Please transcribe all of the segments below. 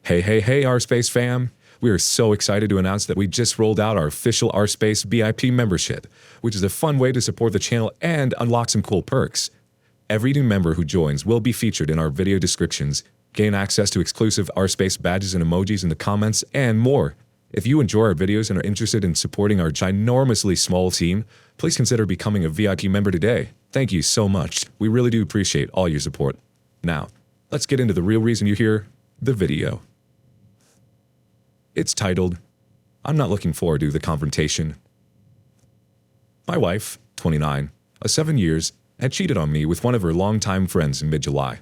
Hey, R-Space fam! We are so excited to announce that we just rolled out our official R-Space VIP membership, which is a fun way to support the channel and unlock some cool perks. Every new member who joins will be featured in our video descriptions, gain access to exclusive R-Space badges and emojis in the comments, and more. If you enjoy our videos and are interested in supporting our ginormously small team, please consider becoming a VIP member today. Thank you so much. We really do appreciate all your support. Now, let's get into the real reason you're here, the video. It's titled, I'm Not Looking Forward to the Confrontation. My wife, 29, of 7 years, had cheated on me with one of her longtime friends in mid-July.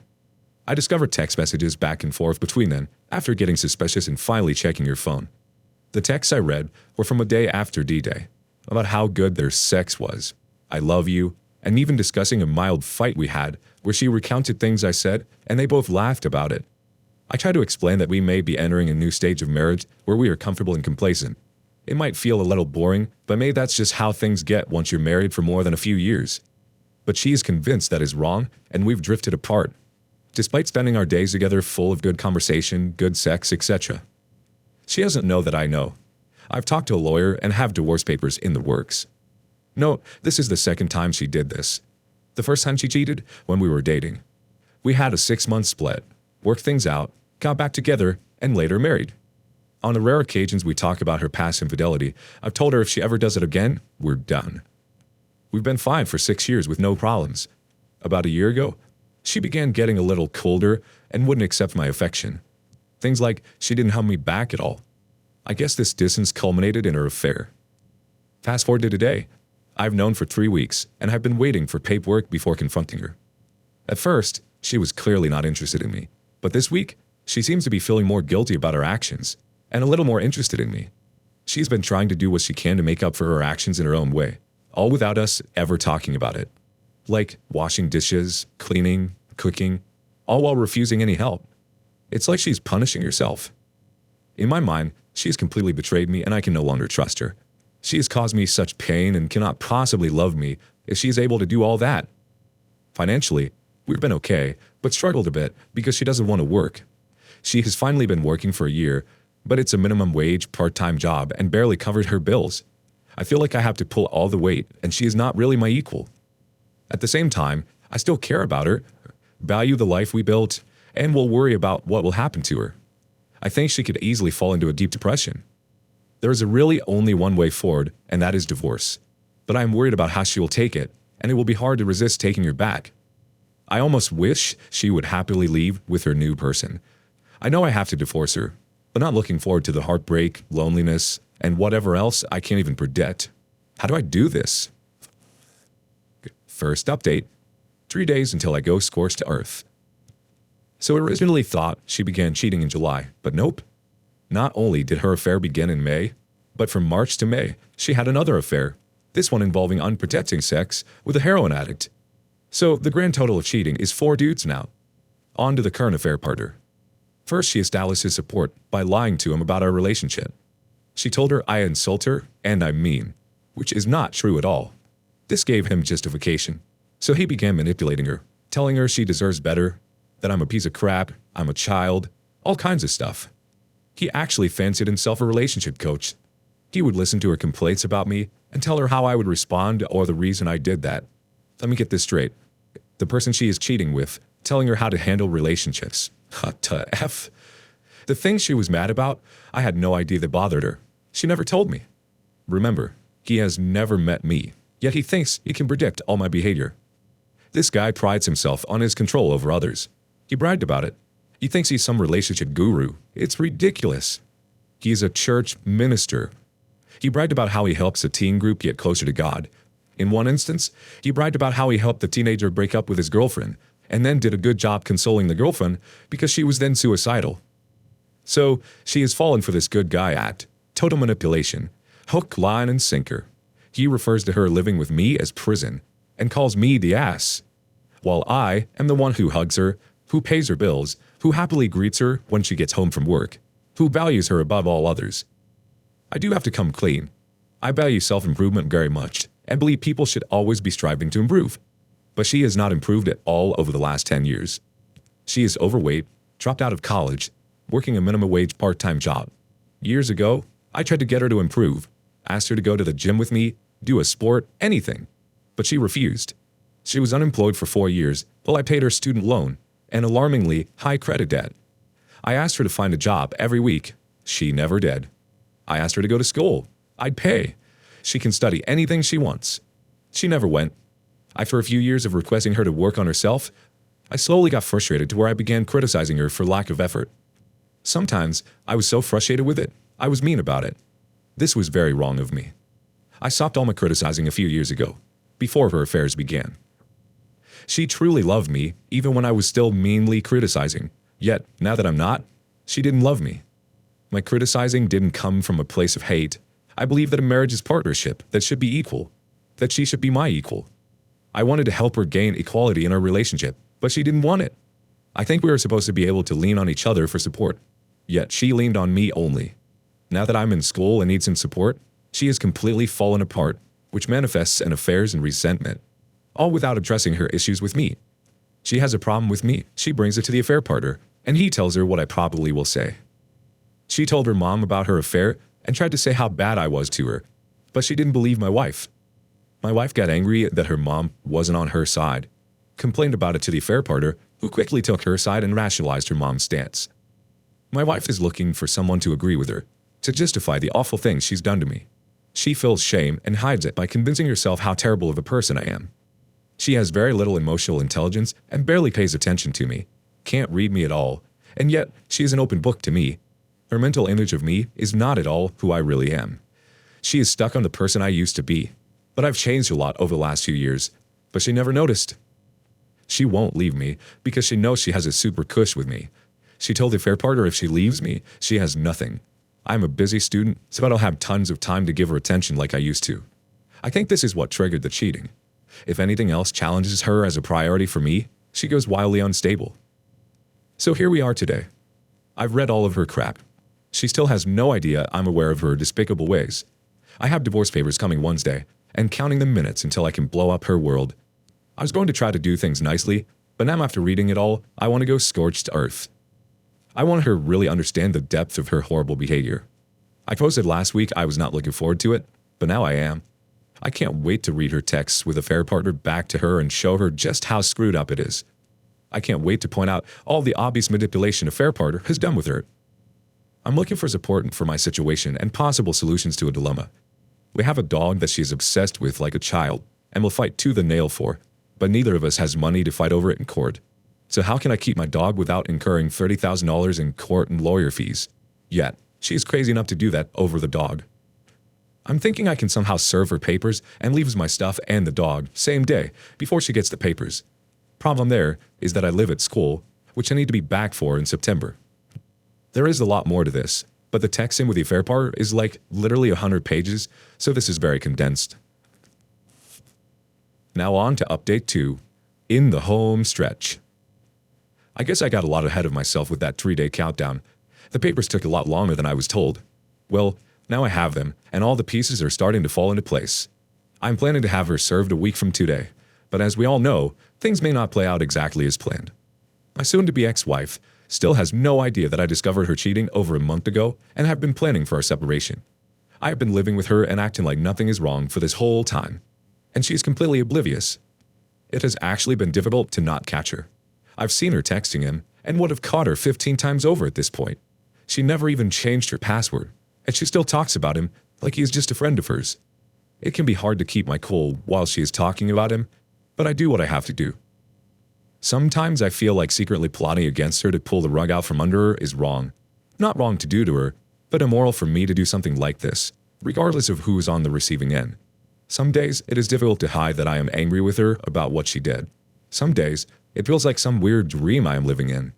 I discovered text messages back and forth between them after getting suspicious and finally checking her phone. The texts I read were from a day after D-Day, about how good their sex was, I love you, and even discussing a mild fight we had where she recounted things I said and they both laughed about it. I tried to explain that we may be entering a new stage of marriage where we are comfortable and complacent. It might feel a little boring, but maybe that's just how things get once you're married for more than a few years. But she is convinced that is wrong, and we've drifted apart, despite spending our days together full of good conversation, good sex, etc. She doesn't know that I know. I've talked to a lawyer and have divorce papers in the works. No, this is the second time she did this. The first time she cheated, when we were dating. We had a 6-month split, worked things out, got back together, and later married. On the rare occasions we talk about her past infidelity, I've told her if she ever does it again, we're done. We've been fine for 6 years with no problems. About a year ago, she began getting a little colder and wouldn't accept my affection. Things like she didn't hug me back at all. I guess this distance culminated in her affair. Fast forward to today. I've known for 3 weeks and have been waiting for paperwork before confronting her. At first, she was clearly not interested in me, but this week, she seems to be feeling more guilty about her actions and a little more interested in me. She's been trying to do what she can to make up for her actions in her own way, all without us ever talking about it. Like washing dishes, cleaning, cooking, all while refusing any help. It's like she's punishing herself. In my mind, she has completely betrayed me and I can no longer trust her. She has caused me such pain and cannot possibly love me if she is able to do all that. Financially, we've been okay, but struggled a bit because she doesn't want to work. She has finally been working for a year, but it's a minimum wage part-time job and barely covered her bills. I feel like I have to pull all the weight and she is not really my equal. At the same time, I still care about her, value the life we built, and will worry about what will happen to her. I think she could easily fall into a deep depression. There is really only one way forward, and that is divorce. But I am worried about how she will take it, and it will be hard to resist taking her back. I almost wish she would happily leave with her new person. I know I have to divorce her, but not looking forward to the heartbreak, loneliness, and whatever else I can't even predict. How do I do this? First update, 3 days until I go scorched to earth. So I originally thought she began cheating in July, but nope. Not only did her affair begin in May, but from March to May, she had another affair, this one involving unprotected sex with a heroin addict. So the grand total of cheating is 4 dudes now. On to the current affair partner. First, she established his support by lying to him about our relationship. She told her I insult her and I'm mean, which is not true at all. This gave him justification. So he began manipulating her, telling her she deserves better, that I'm a piece of crap, I'm a child, all kinds of stuff. He actually fancied himself a relationship coach. He would listen to her complaints about me and tell her how I would respond or the reason I did that. Let me get this straight. The person she is cheating with, telling her how to handle relationships. What the F? The things she was mad about, I had no idea that bothered her. She never told me. Remember, he has never met me, yet he thinks he can predict all my behavior. This guy prides himself on his control over others. He bragged about it. He thinks he's some relationship guru. It's ridiculous. He is a church minister. He bragged about how he helps a teen group get closer to God. In one instance, he bragged about how he helped the teenager break up with his girlfriend, and then did a good job consoling the girlfriend because she was then suicidal. So, she has fallen for this good guy act, total manipulation, hook, line, and sinker. He refers to her living with me as prison, and calls me the ass, while I am the one who hugs her, who pays her bills, who happily greets her when she gets home from work, who values her above all others. I do have to come clean. I value self-improvement very much, and believe people should always be striving to improve. But she has not improved at all over the last 10 years. She is overweight, dropped out of college, working a minimum wage part-time job. Years ago, I tried to get her to improve, asked her to go to the gym with me, do a sport, anything. But she refused. She was unemployed for 4 years while I paid her student loan and alarmingly high credit debt. I asked her to find a job every week. She never did. I asked her to go to school. I'd pay. She can study anything she wants. She never went. After a few years of requesting her to work on herself, I slowly got frustrated to where I began criticizing her for lack of effort. Sometimes I was so frustrated with it, I was mean about it. This was very wrong of me. I stopped all my criticizing a few years ago, before her affairs began. She truly loved me, even when I was still meanly criticizing. Yet, now that I'm not, she didn't love me. My criticizing didn't come from a place of hate. I believe that a marriage is partnership that should be equal, that she should be my equal. I wanted to help her gain equality in our relationship, but she didn't want it. I think we were supposed to be able to lean on each other for support, yet she leaned on me only. Now that I'm in school and need some support, she has completely fallen apart, which manifests in affairs and resentment, all without addressing her issues with me. She has a problem with me, she brings it to the affair partner, and he tells her what I probably will say. She told her mom about her affair and tried to say how bad I was to her, but she didn't believe my wife. My wife got angry that her mom wasn't on her side, complained about it to the affair partner, who quickly took her side and rationalized her mom's stance. My wife is looking for someone to agree with her, to justify the awful things she's done to me. She feels shame and hides it by convincing herself how terrible of a person I am. She has very little emotional intelligence and barely pays attention to me, can't read me at all, and yet she is an open book to me. Her mental image of me is not at all who I really am. She is stuck on the person I used to be, but I've changed a lot over the last few years, but she never noticed. She won't leave me because she knows she has a super cush with me. She told the affair partner if she leaves me, she has nothing. I'm a busy student, so I don't have tons of time to give her attention like I used to. I think this is what triggered the cheating. If anything else challenges her as a priority for me, she goes wildly unstable. So here we are today. I've read all of her crap. She still has no idea I'm aware of her despicable ways. I have divorce papers coming Wednesday, and counting the minutes until I can blow up her world. I was going to try to do things nicely, but now after reading it all, I want to go scorched earth. I want her to really understand the depth of her horrible behavior. I posted last week I was not looking forward to it, but now I am. I can't wait to read her texts with affair partner back to her and show her just how screwed up it is. I can't wait to point out all the obvious manipulation affair partner has done with her. I'm looking for support for my situation and possible solutions to a dilemma. We have a dog that she is obsessed with like a child and will fight tooth and nail for, but neither of us has money to fight over it in court. So how can I keep my dog without incurring $30,000 in court and lawyer fees? Yet, she is crazy enough to do that over the dog. I'm thinking I can somehow serve her papers and leaves my stuff and the dog same day before she gets the papers. Problem there is that I live at school, which I need to be back for in September. There is a lot more to this, but the text in with the affair partner is like literally 100 pages, so this is very condensed. Now on to update 2, in the home stretch. I guess I got a lot ahead of myself with that 3-day countdown. The papers took a lot longer than I was told. Well, now I have them, and all the pieces are starting to fall into place. I'm planning to have her served a week from today, but as we all know, things may not play out exactly as planned. My soon-to-be ex-wife still has no idea that I discovered her cheating over a month ago and have been planning for our separation. I have been living with her and acting like nothing is wrong for this whole time, and she is completely oblivious. It has actually been difficult to not catch her. I've seen her texting him and would have caught her 15 times over at this point. She never even changed her password, and she still talks about him like he is just a friend of hers. It can be hard to keep my cool while she is talking about him, but I do what I have to do. Sometimes I feel like secretly plotting against her to pull the rug out from under her is wrong. Not wrong to do to her, but immoral for me to do something like this, regardless of who is on the receiving end. Some days it is difficult to hide that I am angry with her about what she did. Some days it feels like some weird dream I am living in.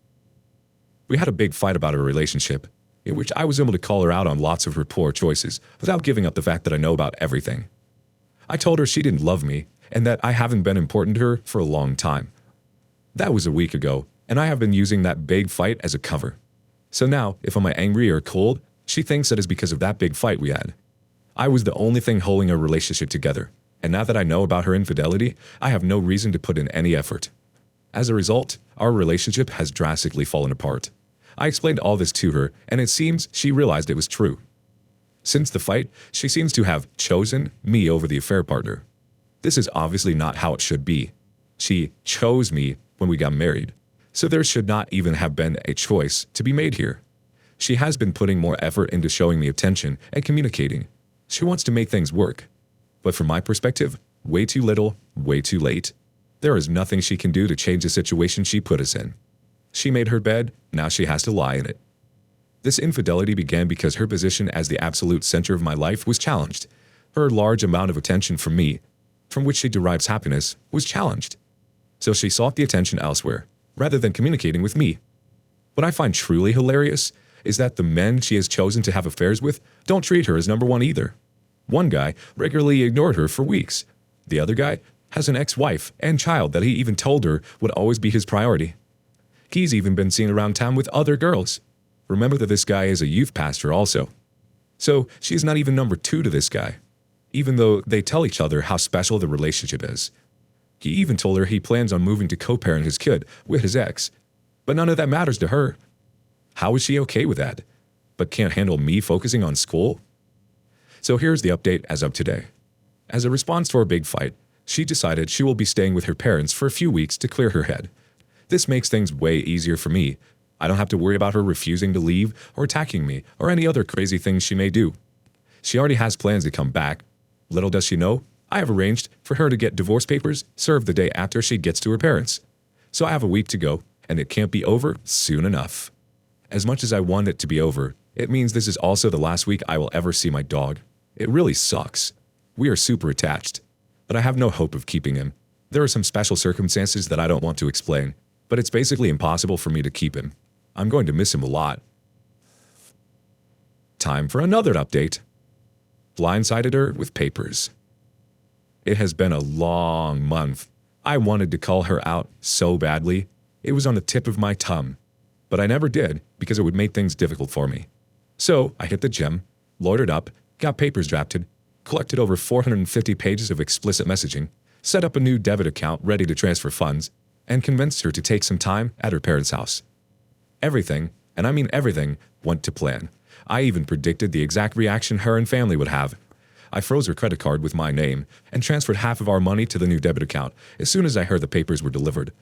We had a big fight about our relationship, in which I was able to call her out on lots of her poor choices without giving up the fact that I know about everything. I told her she didn't love me and that I haven't been important to her for a long time. That was a week ago, and I have been using that big fight as a cover. So now, if I'm angry or cold, she thinks that is because of that big fight we had. I was the only thing holding our relationship together, and now that I know about her infidelity, I have no reason to put in any effort. As a result, our relationship has drastically fallen apart. I explained all this to her, and it seems she realized it was true. Since the fight, she seems to have chosen me over the affair partner. This is obviously not how it should be. She chose me when we got married, so there should not even have been a choice to be made here. She has been putting more effort into showing me attention and communicating. She wants to make things work. But from my perspective, way too little, way too late. There is nothing she can do to change the situation she put us in. She made her bed, now she has to lie in it. This infidelity began because her position as the absolute center of my life was challenged. Her large amount of attention from me, from which she derives happiness, was challenged. So she sought the attention elsewhere, rather than communicating with me. What I find truly hilarious is that the men she has chosen to have affairs with don't treat her as number one either. One guy regularly ignored her for weeks. The other guy has an ex-wife and child that he even told her would always be his priority. He's even been seen around town with other girls. Remember that this guy is a youth pastor also. So she's not even number two to this guy, even though they tell each other how special the relationship is. He even told her he plans on moving to co-parent his kid with his ex, but none of that matters to her. How is she okay with that, but can't handle me focusing on school? So here's the update as of today. As a response to our big fight, she decided she will be staying with her parents for a few weeks to clear her head. This makes things way easier for me. I don't have to worry about her refusing to leave or attacking me or any other crazy things she may do. She already has plans to come back. Little does she know, I have arranged for her to get divorce papers served the day after she gets to her parents. So I have a week to go, and it can't be over soon enough. As much as I want it to be over, it means this is also the last week I will ever see my dog. It really sucks. We are super attached, but I have no hope of keeping him. There are some special circumstances that I don't want to explain, but it's basically impossible for me to keep him. I'm going to miss him a lot. Time for another update. Blindsided her with papers. It has been a long month. I wanted to call her out so badly. It was on the tip of my tongue, but I never did because it would make things difficult for me. So I hit the gym, loitered up, got papers drafted, collected over 450 pages of explicit messaging, set up a new debit account ready to transfer funds, and convinced her to take some time at her parents' house. Everything, and I mean everything, went to plan. I even predicted the exact reaction her and family would have. I froze her credit card with my name and transferred half of our money to the new debit account as soon as I heard the papers were delivered.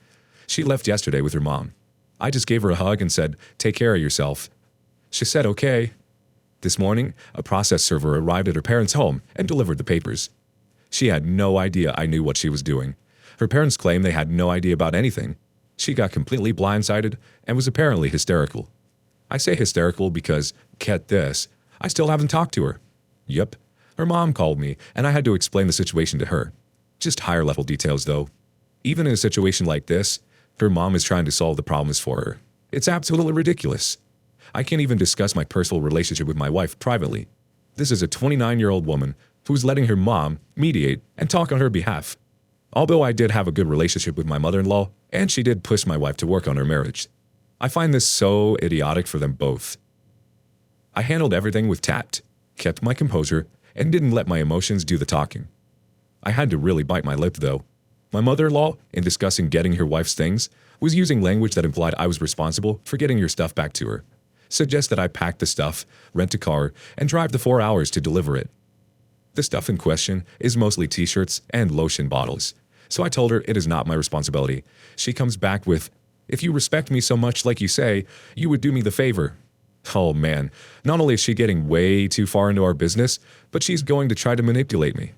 She left yesterday with her mom. I just gave her a hug and said, "Take care of yourself." She said, "Okay." This morning, a process server arrived at her parents' home and delivered the papers. She had no idea I knew what she was doing. Her parents claim they had no idea about anything. She got completely blindsided and was apparently hysterical. I say hysterical because, get this, I still haven't talked to her. Yep, her mom called me and I had to explain the situation to her. Just higher level details though. Even in a situation like this, her mom is trying to solve the problems for her. It's absolutely ridiculous. I can't even discuss my personal relationship with my wife privately. This is a 29-year-old woman who's letting her mom mediate and talk on her behalf. Although I did have a good relationship with my mother-in-law, and she did push my wife to work on her marriage. I find this so idiotic for them both. I handled everything with tact, kept my composure, and didn't let my emotions do the talking. I had to really bite my lip though. My mother-in-law, in discussing getting her wife's things, was using language that implied I was responsible for getting her stuff back to her. Suggest that I pack the stuff, rent a car, and drive the 4 hours to deliver it. The stuff in question is mostly t-shirts and lotion bottles, so I told her it is not my responsibility. She comes back with, "If you respect me so much like you say, you would do me the favor." Oh man, not only is she getting way too far into our business, but she's going to try to manipulate me.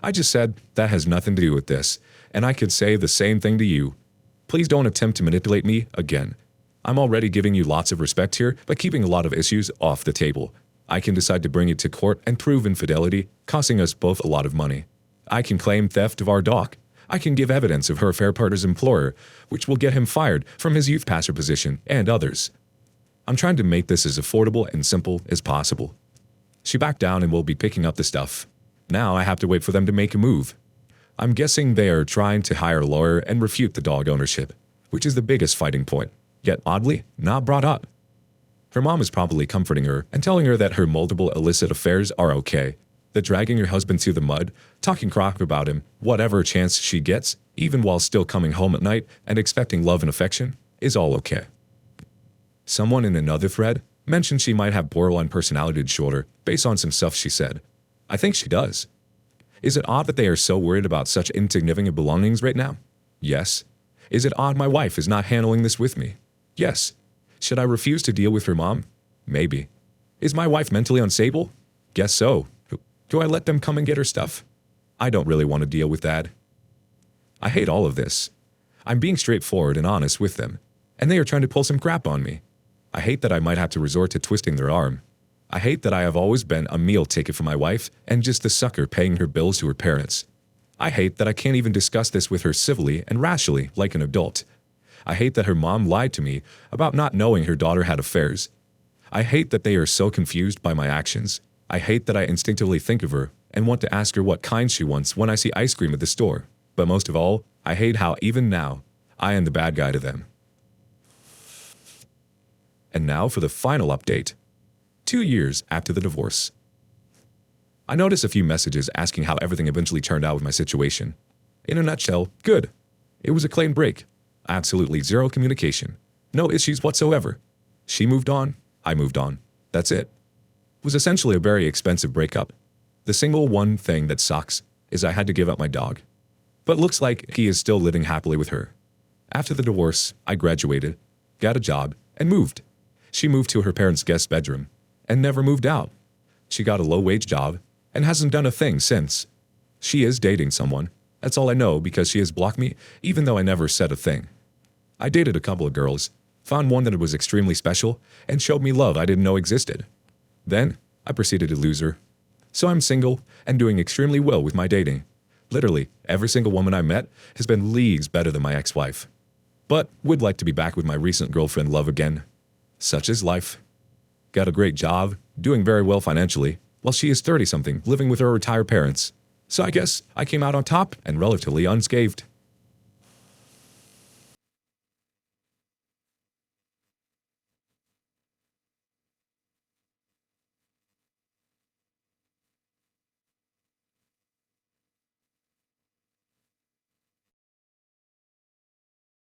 I just said, that has nothing to do with this, and I could say the same thing to you. Please don't attempt to manipulate me again. I'm already giving you lots of respect here by keeping a lot of issues off the table. I can decide to bring it to court and prove infidelity, costing us both a lot of money. I can claim theft of our dog. I can give evidence of her affair partner's employer, which will get him fired from his youth pastor position and others. I'm trying to make this as affordable and simple as possible. She backed down and will be picking up the stuff. Now I have to wait for them to make a move. I'm guessing they are trying to hire a lawyer and refute the dog ownership, which is the biggest fighting point, yet oddly not brought up. Her mom is probably comforting her and telling her that her multiple illicit affairs are okay, that dragging her husband through the mud, talking crap about him, whatever chance she gets, even while still coming home at night and expecting love and affection, is all okay. Someone in another thread mentioned she might have borderline personality disorder based on some stuff she said. I think she does. Is it odd that they are so worried about such insignificant belongings right now? Yes. Is it odd my wife is not handling this with me? Yes. Should I refuse to deal with her mom? Maybe. Is my wife mentally unstable? Guess so. Do I let them come and get her stuff? I don't really want to deal with that. I hate all of this. I'm being straightforward and honest with them, and they are trying to pull some crap on me. I hate that I might have to resort to twisting their arm. I hate that I have always been a meal ticket for my wife and just the sucker paying her bills to her parents. I hate that I can't even discuss this with her civilly and rationally like an adult. I hate that her mom lied to me about not knowing her daughter had affairs. I hate that they are so confused by my actions. I hate that I instinctively think of her and want to ask her what kind she wants when I see ice cream at the store. But most of all, I hate how, even now, I am the bad guy to them. And now for the final update. 2 years after the divorce. I noticed a few messages asking how everything eventually turned out with my situation. In a nutshell, good. It was a clean break. Absolutely zero communication. No issues whatsoever. She moved on. I moved on. That's it. It was essentially a very expensive breakup. The single one thing that sucks is I had to give up my dog. But looks like he is still living happily with her. After the divorce, I graduated, got a job, and moved. She moved to her parents' guest bedroom and never moved out. She got a low-wage job and hasn't done a thing since. She is dating someone. That's all I know because she has blocked me even though I never said a thing. I dated a couple of girls, found one that was extremely special, and showed me love I didn't know existed. Then, I proceeded to lose her. So I'm single and doing extremely well with my dating. Literally, every single woman I met has been leagues better than my ex-wife. But would like to be back with my recent girlfriend love again. Such is life. Got a great job, doing very well financially, while she is 30-something, living with her retired parents. So I guess I came out on top and relatively unscathed.